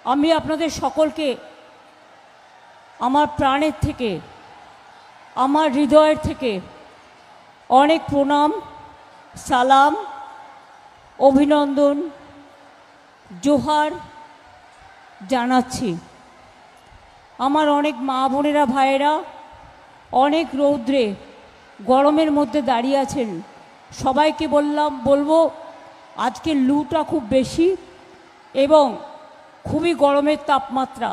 আমি আপনাদের সকলকে আমার প্রাণের থেকে, আমার হৃদয়ের থেকে অনেক প্রণাম, সালাম, অভিনন্দন, জোহার জানাচ্ছি। আমার অনেক মা বোনেরা, ভাইয়েরা অনেক রৌদ্রে গরমের মধ্যে দাঁড়িয়ে আছেন। সবাইকে বলবো আজকে লুটা খুব বেশি এবং খুবই গরমের তাপমাত্রা।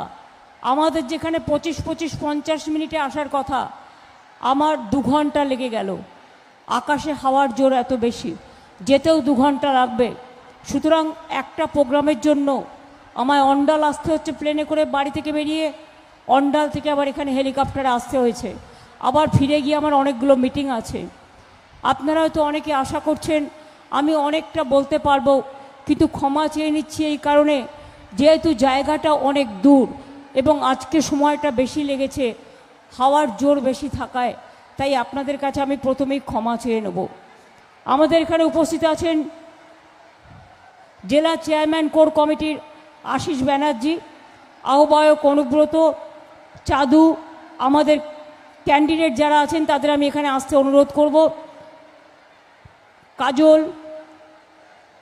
আমাদের যেখানে 25-50 মিনিটে আসার কথা, আমার 2 ঘন্টা লেগে গেল। আকাশে হাওয়ার জোর এত বেশি, যেতেও 2 ঘন্টা লাগবে। সুতরাং একটা প্রোগ্রামের জন্য আমায় অন্ডাল আসতে হচ্ছে, প্লেনে করে বাড়ি থেকে বেরিয়ে অন্ডাল থেকে আবার এখানে হেলিকপ্টারে আসতে হয়েছে। আবার ফিরে গিয়ে আমার অনেকগুলো মিটিং আছে। আপনারা হয়তো অনেকে আশা করছেন আমি অনেকটা বলতে পারবো, কিন্তু ক্ষমা চেয়ে নিচ্ছি এই কারণে, যেহেতু জায়গাটা অনেক দূর এবং আজকে সময়টা বেশি লেগেছে, হাওয়ার জোর বেশি থাকায়, তাই আপনাদের কাছে আমি প্রথমেই ক্ষমা চেয়ে নেব। আমাদের এখানে উপস্থিত আছেন জেলা চেয়ারম্যান কোর কমিটির আশিস ব্যানার্জি, আহ্বায়ক অনুব্রত, চাঁদু, আমাদের ক্যান্ডিডেট যারা আছেন তাদের আমি এখানে আসতে অনুরোধ করব। কাজল,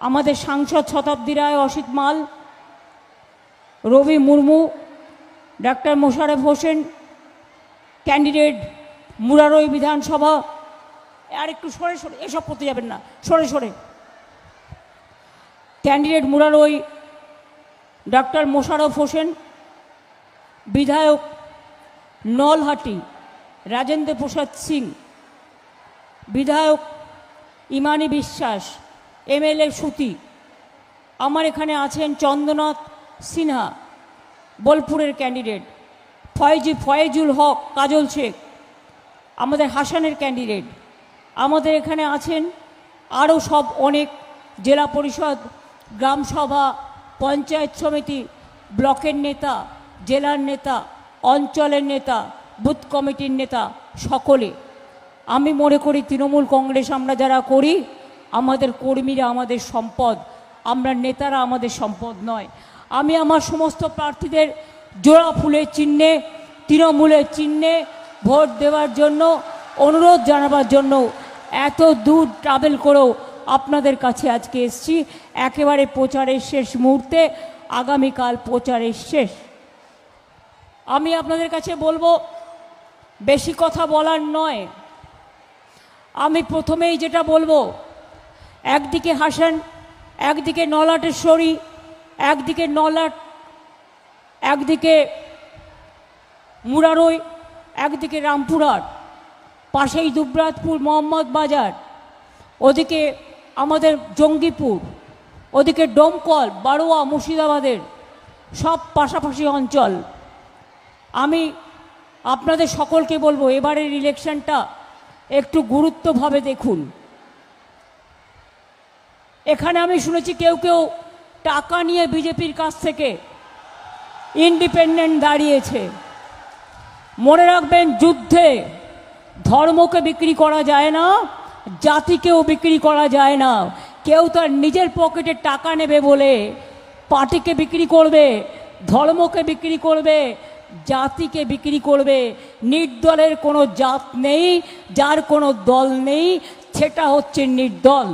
আমাদের সাংসদ শতাব্দী রায়, অসিত মাল, রবি মুর্মু, ডাক্তার মোশাররফ হোসেন, ক্যান্ডিডেট মুরারই বিধানসভা। আর একটু সরে সরে, এসব করতে যাবেন না, সরে সরে। ক্যান্ডিডেট মুরারই ডাক্তার মোশাররফ হোসেন, বিধায়ক নলহাটি রাজেন্দ্র প্রসাদ সিং, বিধায়ক ইমানি বিশ্বাস, এমএলএ সুতি। আমার এখানে আছেন চন্দ্রনাথ সিনহা, বোলপুরের ক্যান্ডিডেট, ফয়েজুল হক, কাজল শেখ, আমাদের হাসানের ক্যান্ডিডেট। আমাদের এখানে আছেন আরও সব অনেক জেলা পরিষদ, গ্রামসভা, পঞ্চায়েত সমিতি, ব্লকের নেতা, জেলার নেতা, অঞ্চলের নেতা, বুথ কমিটির নেতা, সকলে। আমি মনে করি তৃণমূল কংগ্রেস আমরা যারা করি, আমাদের কর্মীরা আমাদের সম্পদ, আমরা নেতারা আমাদের সম্পদ নয়। আমি আমার সমস্ত প্রার্থীদের জোড়া ফুলের চিহ্নে, তৃণমূলের চিহ্নে ভোট দেওয়ার জন্য অনুরোধ জানাবার জন্য এত দূর ট্রাভেল করেও আপনাদের কাছে আজকে এসেছি। একেবারে প্রচারের শেষ মুহূর্তে, আগামীকাল প্রচারের শেষ। আমি আপনাদের কাছে বলবো, বেশি কথা বলার নয়। আমি প্রথমেই যেটা বলবো, একদিকে হাসান, একদিকে নলাটেশ্বরী, একদিকে নলাট, একদিকে মুরারই, একদিকে রামপুরহাট, পাশেই দুবরাজপুর, মোহাম্মদ বাজার, ওদিকে আমাদের জঙ্গিপুর, ওদিকে ডোমকল, বারোয়া, মুর্শিদাবাদের সব পাশাপাশি অঞ্চল। আমি আপনাদের সকলকে বলবো, এবারের ইলেকশনটা একটু গুরুত্বভাবে দেখুন। এখানে আমি শুনেছি কেউ কেউ টাকা নিয়ে বিজেপির কাছ থেকে ইন্ডিপেন্ডেন্ট দাঁড়িয়েছে। মনে রাখবেন, যুদ্ধে ধর্মকে বিক্রি করা যায় না, জাতিকেও বিক্রি করা যায় না। কেউ তার নিজের পকেটে টাকা নেবে বলে পার্টিকে বিক্রি করবে, ধর্মকে বিক্রি করবে, জাতিকে বিক্রি করবে। নির্দলের কোনো জাত নেই, যার কোনো দল নেই, সেটা হচ্ছে নির্দল।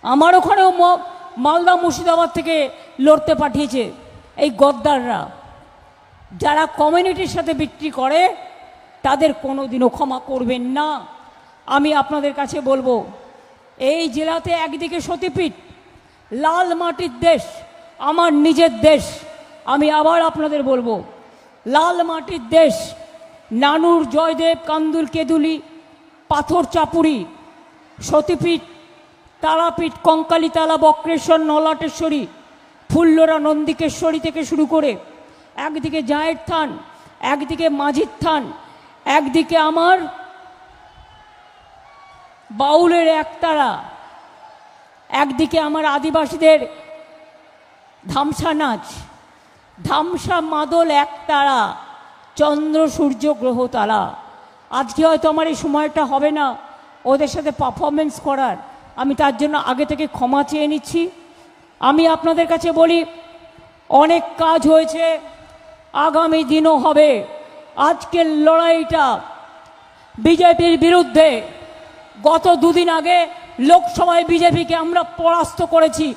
আমার ওখানেও মালদা, মুর্শিদাবাদ থেকে লড়তে পাঠিয়েছে এই গদ্দাররা। যারা কমিউনিটির সাথে বিক্রি করে তাদের কোনো দিনও ক্ষমা করবেন না। আমি আপনাদের কাছে বলবো, এই জেলাতে একদিকে সতীপীঠ, লাল মাটির দেশ, আমার নিজের দেশ। আমি আবার আপনাদের বলবো, লাল মাটির দেশ, নানুর, জয়দেব, কান্দুল, কেদুলি, পাথর চাপুরি, সতীপীঠ, তারাপীঠ, কঙ্কালীতলা, বক্রেশ্বর, নলাটেশ্বরী, ফুল্লরা, নন্দিকেশ্বরী থেকে শুরু করে, একদিকে জায়ের থান, একদিকে মাঝির থান, একদিকে আমার বাউলের একতারা, একদিকে আমার আদিবাসীদের ধামসা নাচ, ধামসা, মাদল, একতারা, চন্দ্র, সূর্য, গ্রহ, তারা। আজকে হয়তো আমার এই সময়টা হবে না ওদের সাথে পারফরমেন্স করার, আমি তার জন্য আগে থেকে ক্ষমা চেয়ে নিচ্ছি। আমি আপনাদের কাছে বলি, অনেক কাজ হয়েছে, আগামী দিনও হবে। আজকের লড়াইটা বিজেপির বিরুদ্ধে। গত দুদিন আগে লোকসভায় বিজেপিকে আমরা পরাস্ত করেছি।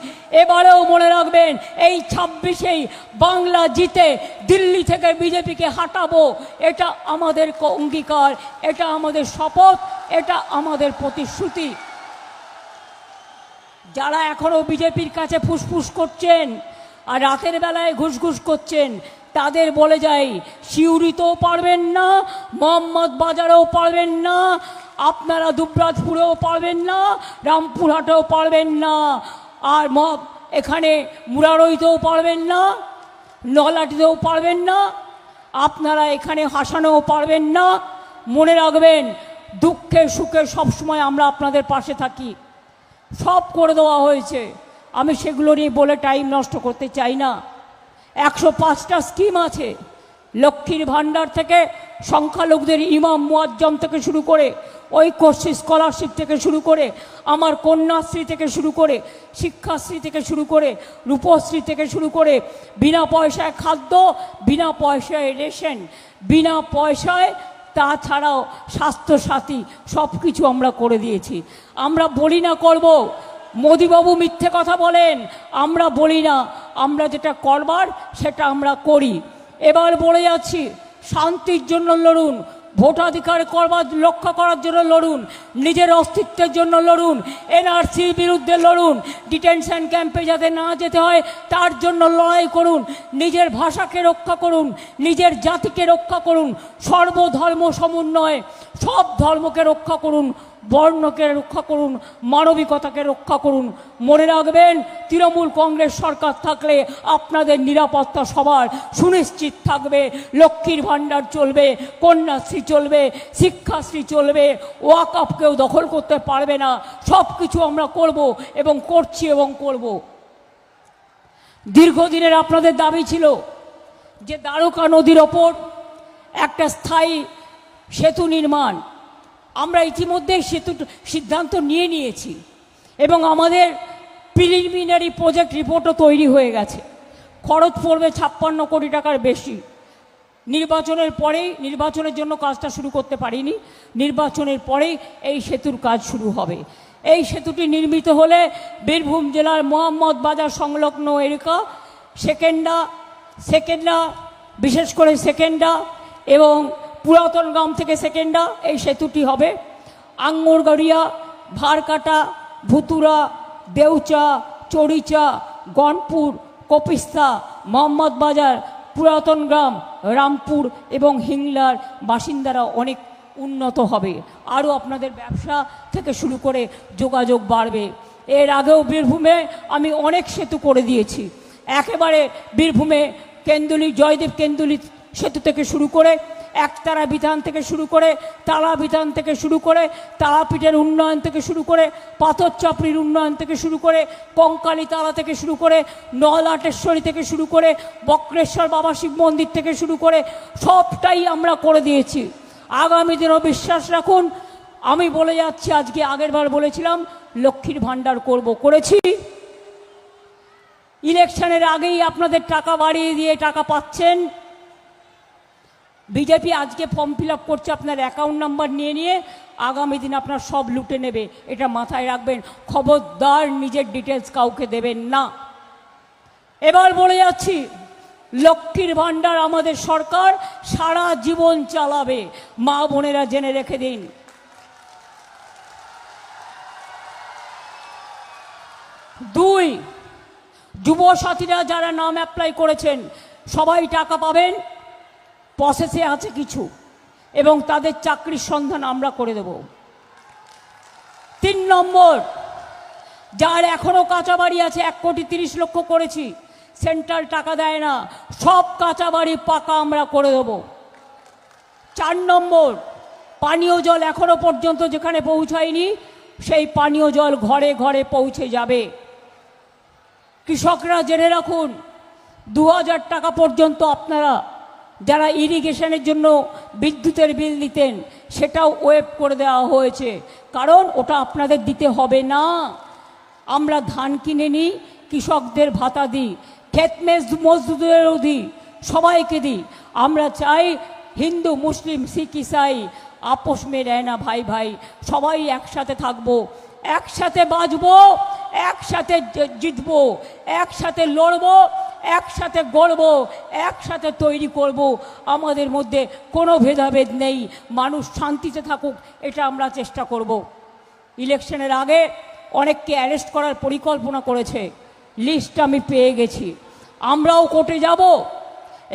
এবারেও মনে রাখবেন, এই 26-এই বাংলা জিতে দিল্লি থেকে বিজেপিকে হাঁটাবো। এটা আমাদের অঙ্গীকার, এটা আমাদের শপথ, এটা আমাদের প্রতিশ্রুতি। যারা এখনো বিজেপির কাছে ফুসফুস করছেন আর রাতের বেলায় ঘুষঘুষ করছেন, তাদের বলে যাই, সিউড়িতেও পারবেন না, মোহাম্মদ বাজারেও পারবেন না, আপনারা দুবরাজপুরেও পারবেন না, রামপুরহাটেও পারবেন না, আর এখানে মুরারইতেও পারবেন না, নলাটিতেও পারবেন না, আপনারা এখানে হাসানেও পারবেন না। মনে রাখবেন, দুঃখে সুখে সবসময় আমরা আপনাদের পাশে থাকি। সব করে দেওয়া হয়েছে, আমি সেগুলো নিয়ে বলে টাইম নষ্ট করতে চাই না। 105টা স্কিম আছে, লক্ষ্মীর ভাণ্ডার থেকে সংখ্যালঘুদের ইমাম মুয়াজ্জম থেকে শুরু করে, ঐক্যশ্রী স্কলারশিপ থেকে শুরু করে, আমার কন্যাশ্রী থেকে শুরু করে, শিক্ষাশ্রী থেকে শুরু করে, রূপশ্রী থেকে শুরু করে, বিনা পয়সায় খাদ্য, বিনা পয়সায় রেশন, বিনা পয়সায় তাছাড়াও স্বাস্থ্যসাথী, সব কিছু আমরা করে দিয়েছি। আমরা বলি না করব, মোদিবাবু মিথ্যে কথা বলেন, আমরা বলি না, আমরা যেটা করবার সেটা আমরা করি। এবার বলে যাচ্ছি, শান্তির জন্য লড়ুন, ভোটাধিকার রক্ষা করার জন্য লড়ুন, নিজের অস্তিত্বের জন্য লড়ুন, এনআরসির বিরুদ্ধে লড়ুন, ডিটেনশন ক্যাম্পে যাতে না যেতে হয় তার জন্য লড়াই করুন, নিজের ভাষাকে রক্ষা করুন, নিজের জাতিকে রক্ষা করুন, সর্বধর্ম সমন্বয়ে সব ধর্মকে রক্ষা করুন, বর্ণকে রক্ষা করুন, মানবিকতাকে রক্ষা করুন। মনে রাখবেন, তৃণমূল কংগ্রেস সরকার থাকলে আপনাদের নিরাপত্তা সবার সুনিশ্চিত থাকবে। লক্ষ্মীর ভাণ্ডার চলবে, কন্যাশ্রী চলবে, শিক্ষাশ্রী চলবে, ওয়াকফ কেউ দখল করতে পারবে না। সব কিছু আমরা করব এবং করছি এবং করব। দীর্ঘদিনের আপনাদের দাবি ছিল যে দ্বারকা নদীর ওপর একটা স্থায়ী সেতু নির্মাণ। আমরা ইতিমধ্যে সেতু সিদ্ধান্ত নিয়ে নিয়েছি এবং আমাদের প্রিলিমিনারি প্রজেক্ট রিপোর্টও তৈরি হয়ে গেছে। খরচ পড়বে 56 কোটি টাকার বেশি। নির্বাচনের পরেই, নির্বাচনের জন্য কাজটা শুরু করতে পারিনি, নির্বাচনের পরেই এই সেতুর কাজ শুরু হবে। এই সেতুটি নির্মিত হলে বীরভূম জেলার মোহাম্মদ বাজার সংলগ্ন এলাকা, সেকেন্ডা বিশেষ করে সেকেন্ডা এবং পুরাতন গ্রাম থেকে সেকেন্ডা এই সেতুটি হবে। আঙ্গুরগড়িয়া, ভারকাটা, ভুতুরা, দেউচা, চড়িচা, গনপুর, কপিস্তা, মোহাম্মদ বাজার, পুরাতন গ্রাম, রামপুর এবং হিংলার বাসিন্দারা অনেক উন্নত হবে। আরও আপনাদের ব্যবসা থেকে শুরু করে যোগাযোগ বাড়বে। এর আগেও বীরভূমে আমি অনেক সেতু করে দিয়েছি। একেবারে বীরভূমে কেন্দুলি, জয়দেব কেন্দুলি সেতু থেকে শুরু করে, একতারা বিধান থেকে শুরু করে, তালা বিধান থেকে শুরু করে, তারাপীঠের উন্নয়ন থেকে শুরু করে, পাথর চাপড়ির উন্নয়ন থেকে শুরু করে, কঙ্কালী তালা থেকে শুরু করে, নলাটেশ্বরী থেকে শুরু করে, বক্রেশ্বর বাবা শিব মন্দির থেকে শুরু করে সবটাই আমরা করে দিয়েছি। আগামী দিনও বিশ্বাস রাখুন। আমি বলে যাচ্ছি, আজকে আগেরবার বলেছিলাম লক্ষ্মীর ভাণ্ডার করব, করেছি। ইলেকশনের আগেই আপনাদের টাকা বাড়িয়ে দিয়ে টাকা পাচ্ছেন। বিজেপি আজকে ফর্ম ফিল আপ করছে আপনার অ্যাকাউন্ট নাম্বার নিয়ে নিয়ে, আগামী দিন আপনার সব লুটে নেবে, এটা মাথায় রাখবেন। খবরদার নিজের ডিটেলস কাউকে দেবেন না। এবার বলে যাচ্ছি, লক্ষ্মীর ভাণ্ডার আমাদের সরকার সারা জীবন চালাবে, মা বোনেরা জেনে রেখে দিন। দুই, যুবসাথীরা যারা নাম অ্যাপ্লাই করেছেন সবাই টাকা পাবেন, প্রসেসে আছে কিছু, এবং তাদের চাকরির সন্ধান আমরা করে দেব। 3 নম্বর, যার এখনো কাঁচা বাড়ি আছে, 1,30,00,000 করেছি, সেন্ট্রাল টাকা দেয় না, সব কাঁচা বাড়ি পাকা আমরা করে দেব। 4 নম্বর, পানীয় জল এখনো পর্যন্ত যেখানে পৌঁছায়নি সেই পানীয় জল ঘরে ঘরে পৌঁছে যাবে। কৃষকরা জেনে রাখুন, 2000 টাকা পর্যন্ত আপনারা যারা ইরিগেশনের জন্য বিদ্যুতের বিল দিতেন সেটাও ওয়েভ করে দেওয়া হয়েছে, কারণ ওটা আপনাদের দিতে হবে না। আমরা ধান কিনে নিই, কৃষকদের ভাতা দিই, ক্ষেত মজদুরদেরও দিই, সবাইকে দিই। আমরা চাই হিন্দু মুসলিম শিখ ইসাই আপোষ মে রহনা ভাই ভাই, সবাই একসাথে থাকবো, একসাথে বাঁচবো, একসাথে জিতবো, একসাথে লড়বো, একসাথে গড়বো, একসাথে তৈরি করব। আমাদের মধ্যে কোনো ভেদাভেদ নেই, মানুষ শান্তিতে থাকুক, এটা আমরা চেষ্টা করব। ইলেকশনের আগে অনেককে অ্যারেস্ট করার পরিকল্পনা করেছে, লিস্ট আমি পেয়ে গেছি। আমরাও কোর্টে যাব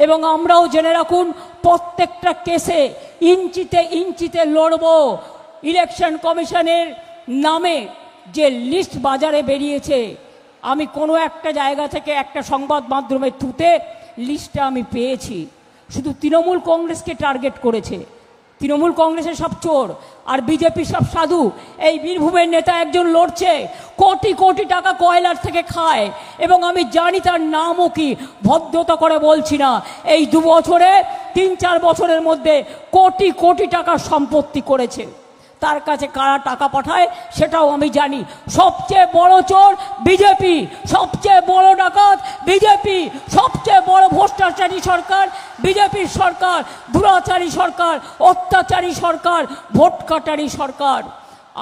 এবং আমরাও জেনে রাখুন প্রত্যেকটা কেসে ইঞ্চিতে ইঞ্চিতে লড়ব। ইলেকশন কমিশনের নামে যে লিস্ট বাজারে বেরিয়েছে, আমি কোনো একটা জায়গা থেকে একটা সংবাদ মাধ্যমের থ্রুতে লিস্টটা আমি পেয়েছি। শুধু তৃণমূল কংগ্রেসকে টার্গেট করেছে, তৃণমূল কংগ্রেসের সব চোর আর বিজেপি সব সাধু। এই বীরভূমের নেতা একজন লড়ছে, কোটি কোটি টাকা কয়লার থেকে খায়, এবং আমি জানি তার নামও কি, ভদ্রতা করে বলছি না। এই 2 বছরে 3-4 বছরের মধ্যে কোটি কোটি টাকার সম্পত্তি করেছে। তার কাছে কারা টাকা পাঠায় সেটাও আমি জানি। সবচেয়ে বড় চোর বিজেপি, সবচেয়ে বড় ডাকাত বিজেপি, সবচেয়ে বড় ভ্রষ্টাচারী সরকার বিজেপির সরকার, দুরাচারী সরকার, অত্যাচারী সরকার, ভোট কাটারি সরকার।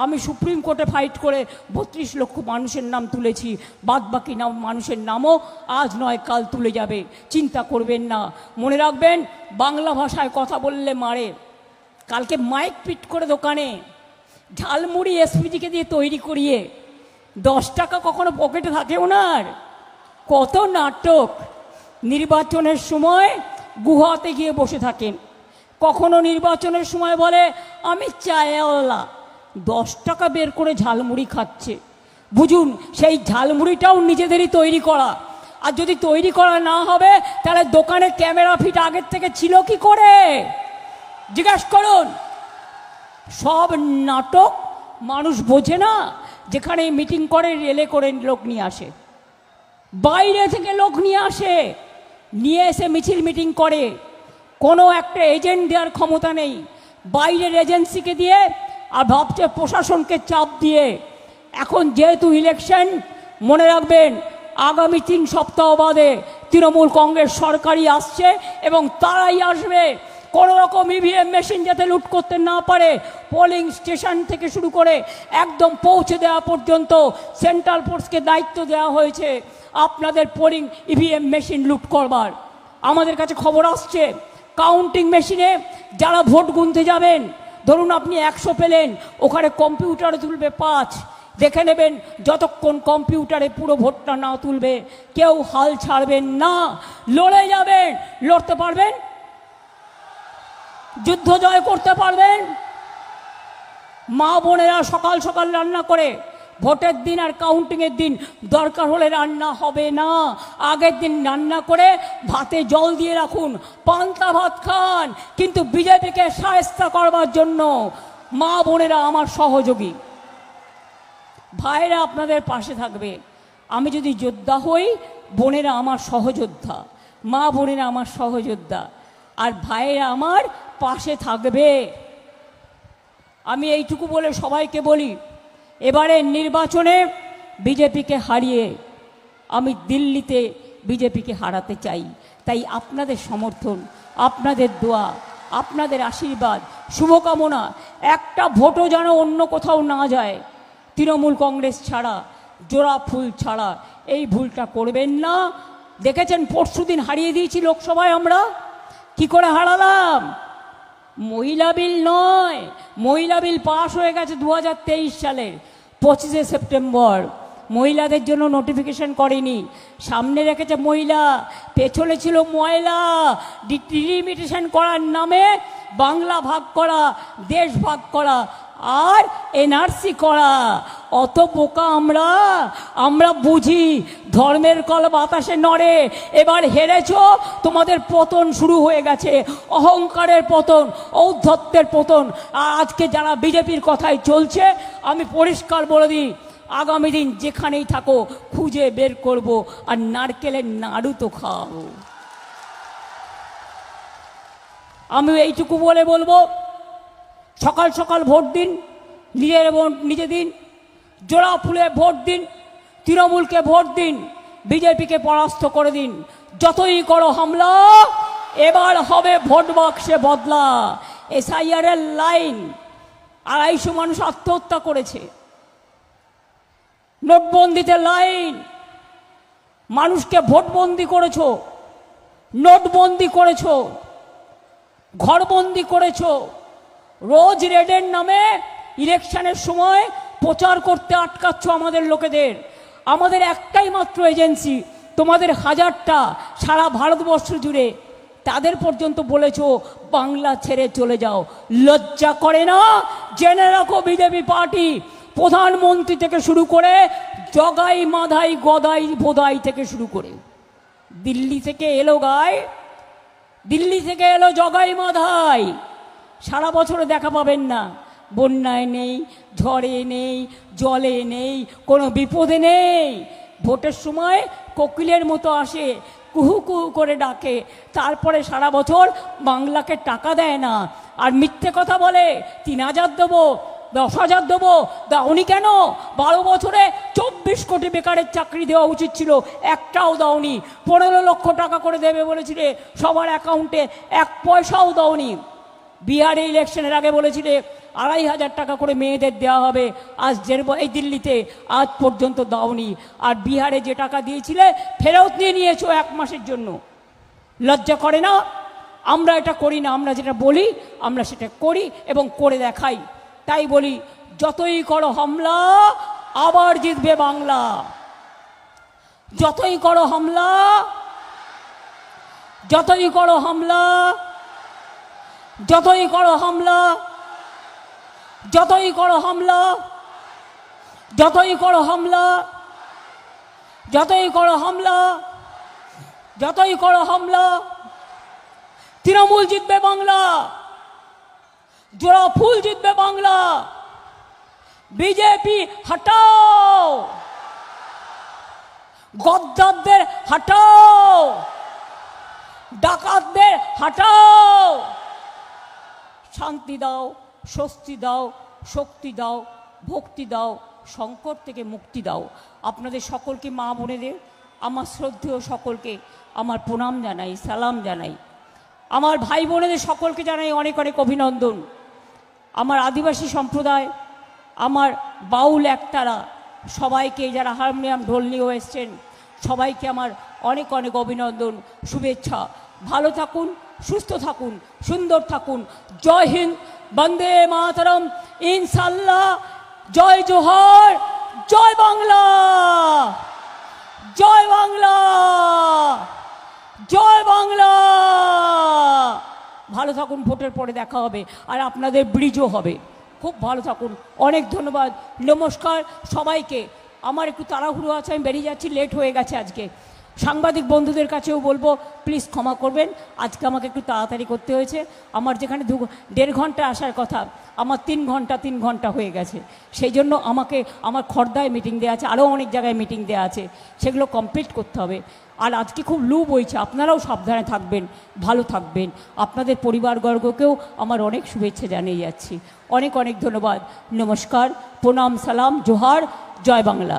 আমি সুপ্রিম কোর্টে ফাইট করে 32 লক্ষ মানুষের নাম তুলেছি, বাদবাকি মানুষের নামও আজ নয় কাল তুলে যাবে, চিন্তা করবেন না। মনে রাখবেন, বাংলা ভাষায় কথা বললে মারে। কালকে মাইক পিট করে দোকানে ঝালমুড়ি এসপিজিকে দিয়ে তৈরি করিয়ে 10 টাকা কখনো পকেটে থাকে ওনার। কত নাটক! নির্বাচনের সময় গুহাতে গিয়ে বসে থাকেন, কখনো নির্বাচনের সময় বলে আমি চায়ওয়ালা, 10 টাকা বের করে ঝালমুড়ি খাচ্ছে। বুঝুন, সেই ঝালমুড়িটাও নিজেদেরই তৈরি করা। আর যদি তৈরি করা না হবে, তাহলে দোকানে ক্যামেরা ফিট আগের থেকে ছিল কি করে? জিজ্ঞাসা করুন। সব নাটক মানুষ বোঝে না। যেখানে মিটিং করে রেলে করে লোক নিয়ে আসে, বাইরে থেকে লোক নিয়ে আসে, নিয়ে এসে মিছিল মিটিং করে। কোনো একটা এজেন্ট দেওয়ার ক্ষমতা নেই, বাইরের এজেন্সিকে দিয়ে, আর ভাবছে প্রশাসনকে চাপ দিয়ে। এখন যেহেতু ইলেকশন, মনে রাখবেন আগামী 3 সপ্তাহ বাদে তৃণমূল কংগ্রেস সরকারই আসছে এবং তারাই আসবে। কোনো রকম ইভিএম মেশিন যাতে লুট করতে না পারে, পোলিং স্টেশন থেকে শুরু করে একদম পৌঁছে দেওয়া পর্যন্ত সেন্ট্রাল ফোর্সকে দায়িত্ব দেওয়া হয়েছে আপনাদের পোলিং ইভিএম মেশিন লুট করবার। আমাদের কাছে খবর আসছে, কাউন্টিং মেশিনে যারা ভোট গুনতে যাবেন, ধরুন আপনি 100 পেলেন, ওখানে কম্পিউটারে তুলবে 5। দেখে নেবেন, যতক্ষণ কম্পিউটারে পুরো ভোটটা না তুলবে কেউ হাল ছাড়বেন না, লড়ে যাবেন। লড়তে পারবেন? যুদ্ধ জয় করতে পারবেন? মা বোনেরা সকাল সকাল রান্না করে, ভোটের দিন আর কাউন্টিংয়ের দিন দরকার হলে রান্না হবে না, আগের দিন রান্না করে ভাতে জল দিয়ে রাখুন, পান্তা ভাত খান। কিন্তু বিজেপিকে শায়েস্তা করবার জন্য মা বোনেরা আমার সহযোগী, ভাইরা আপনাদের পাশে থাকবে। আমি যদি যোদ্ধা হই, বোনেরা আমার সহযোদ্ধা, মা বোনেরা আমার সহযোদ্ধা, আর ভাইয়েরা আমার পাশে থাকবে। আমি এইটুকু বলে সবাইকে বলি, এবারে নির্বাচনে বিজেপিকে হারিয়ে আমি দিল্লিতে বিজেপিকে হারাতে চাই। তাই আপনাদের সমর্থন, আপনাদের দোয়া, আপনাদের আশীর্বাদ, শুভকামনা, একটা ভোটও যেন অন্য কোথাও না যায় তৃণমূল কংগ্রেস ছাড়া, জোড়া ফুল ছাড়া। এই ভুলটা করবেন না। দেখেছেন পরশুদিন হারিয়ে দিয়েছি লোকসভায় আমরা। কি করে হারালাম? মহিলা বিল নয়, মহিলা বিল পাশ হয়ে গেছে 2023 সালের 25শে সেপ্টেম্বর। মহিলাদের জন্য নোটিফিকেশন করেনি, সামনে রেখেছে মহিলা, পেছনে ছিল ময়লা। ডিলিমিটেশন করার নামে বাংলা ভাগ করা, দেশ ভাগ করা, আর এনআরসি করা। অত বোকা আমরা বুঝি। ধর্মের কল বাতাসে নড়ে। এবার হেরেছ, তোমাদের পতন শুরু হয়ে গেছে, অহংকারের পতন, ঔদ্ধত্যের পতন। আর আজকে যারা বিজেপির কথায় চলছে, আমি পরিষ্কার বলে দিই, আগামী দিন যেখানেই থাকো খুঁজে বের করব, আর নারকেলের নাড়ু তো খাও। আমি এইটুকু বলে বলবো, সকাল সকাল ভোট দিন, নিজের ভোট নিজে দিন, জোড়া ফুলে ভোট দিন, তৃণমূলকে ভোট দিন। বিজেপিকে পরাস্ত করে দিন। যতই করো হামলা, এবার হবে ভোট বাক্সে বদলা। SIR এর লাইন, 250 মানুষ আত্মহত্যা করেছে। নোটবন্দিতে লাইন, মানুষকে ভোটবন্দি করেছো, নোটবন্দি করেছো, ঘরবন্দি করেছো। রোজ রেডের নামে ইলেকশনের সময় প্রচার করতে আটকাচ্ছ আমাদের লোকেদের। আমাদের একটাই মাত্র এজেন্সি, তোমাদের 1000টা সারা ভারতবর্ষ জুড়ে, তাদের পর্যন্ত বলেছো বাংলা ছেড়ে চলে যাও। লজ্জা করে না? জেনে রাখো, বিজেপি পার্টি প্রধানমন্ত্রী থেকে শুরু করে জগাই মাধাই গদাই বোদাই থেকে শুরু করে দিল্লি থেকে এলো দিল্লি থেকে এলো জগাই মাধাই, সারা বছরে দেখা পাবেন না। বন্যায় নেই, ঝড়ে নেই, জলে নেই, কোনো বিপদে নেই। ভোটের সময় কোকিলের মতো আসে, কুহু কুহু করে ডাকে, তারপরে সারা বছর বাংলাকে টাকা দেয় না। আর মিথ্যে কথা বলে 3000 দেবো, 10,000 দেবো। দাওনি কেন? 12 বছরে 24 কোটি বেকারের চাকরি দেওয়া উচিত ছিল, একটাও দাওনি। 15 লক্ষ টাকা করে দেবে বলেছিলে, সবার অ্যাকাউন্টে 1 পয়সাও দাওনি। বিহারে ইলেকশনের আগে বলেছিলে 2,500 টাকা করে মেয়েদের দেওয়া হবে, আজ এই দিল্লিতে আজ পর্যন্ত দাওনি। আর বিহারে যে টাকা দিয়েছিলে ফেরত নিয়ে নিয়েছো 1 মাসের জন্য। লজ্জা করে না? আমরা এটা করি না, আমরা যেটা বলি আমরা সেটা করি এবং করে দেখাই। তাই বলি, যতই করো হামলা, আবার জিতবে বাংলা। যতই করো হামলা, যতই করো হামলা, যতই করো হামলা, যতই করো হামলা, যতই করো হামলা, যতই করো হামলা, যতই করো হামলা, তৃণমূল জিতবে বাংলা, জোড়া ফুল জিতবে বাংলা। বিজেপি হটাও, গদ্দারদের হটাও, ডাকাতদের হটাও। শান্তি দাও, স্বস্তি দাও, শক্তি দাও, ভক্তি দাও, সংকট থেকে মুক্তি দাও। আপনাদের সকলকে, মা বোনেদের, আমার শ্রদ্ধেয় সকলকে আমার প্রণাম জানাই, সালাম জানাই। আমার ভাই বোনেদের সকলকে জানাই অনেক অনেক অভিনন্দন। আমার আদিবাসী সম্প্রদায়, আমার বাউল একতারা, সবাইকে, যারা হারমোনিয়াম ঢোল নিয়েও এসছেন, সবাইকে আমার অনেক অনেক অভিনন্দন, শুভেচ্ছা। ভালো থাকুন, সুস্থ থাকুন, সুন্দর থাকুন। জয় হিন্দ, বন্দে মাতরম, ইনশাল্লাহ। জয় জোহর, জয় বাংলা, জয় বাংলা, জয় বাংলা। ভালো থাকুন, ভোটের পরে দেখা হবে, আর আপনাদের ব্রিজও হবে। খুব ভালো থাকুন, অনেক ধন্যবাদ, নমস্কার সবাইকে। আমার একটু তাড়াহুড়ো আছে, আমি বেরিয়ে যাচ্ছি, লেট হয়ে গেছে আজকে। সাংবাদিক বন্ধুদের কাছেও বলবো প্লিজ ক্ষমা করবেন, আজকে আমাকে একটু তাড়াতাড়ি করতে হয়েছে। আমার যেখানে 1.5 ঘন্টা আসার কথা, আমার 3 ঘন্টা হয়ে গেছে। সেই জন্য আমাকে আমার খড়দায় মিটিং দেওয়া আছে, আরও অনেক জায়গায় মিটিং দেওয়া আছে, সেগুলো কমপ্লিট করতে হবে। আর আজকে খুব লু বইছে, আপনারাও সাবধানে থাকবেন, ভালো থাকবেন। আপনাদের পরিবারবর্গকেও আমার অনেক শুভেচ্ছা জানিয়ে যাচ্ছি। অনেক অনেক ধন্যবাদ, নমস্কার, প্রণাম, সালাম, জোহার, জয় বাংলা।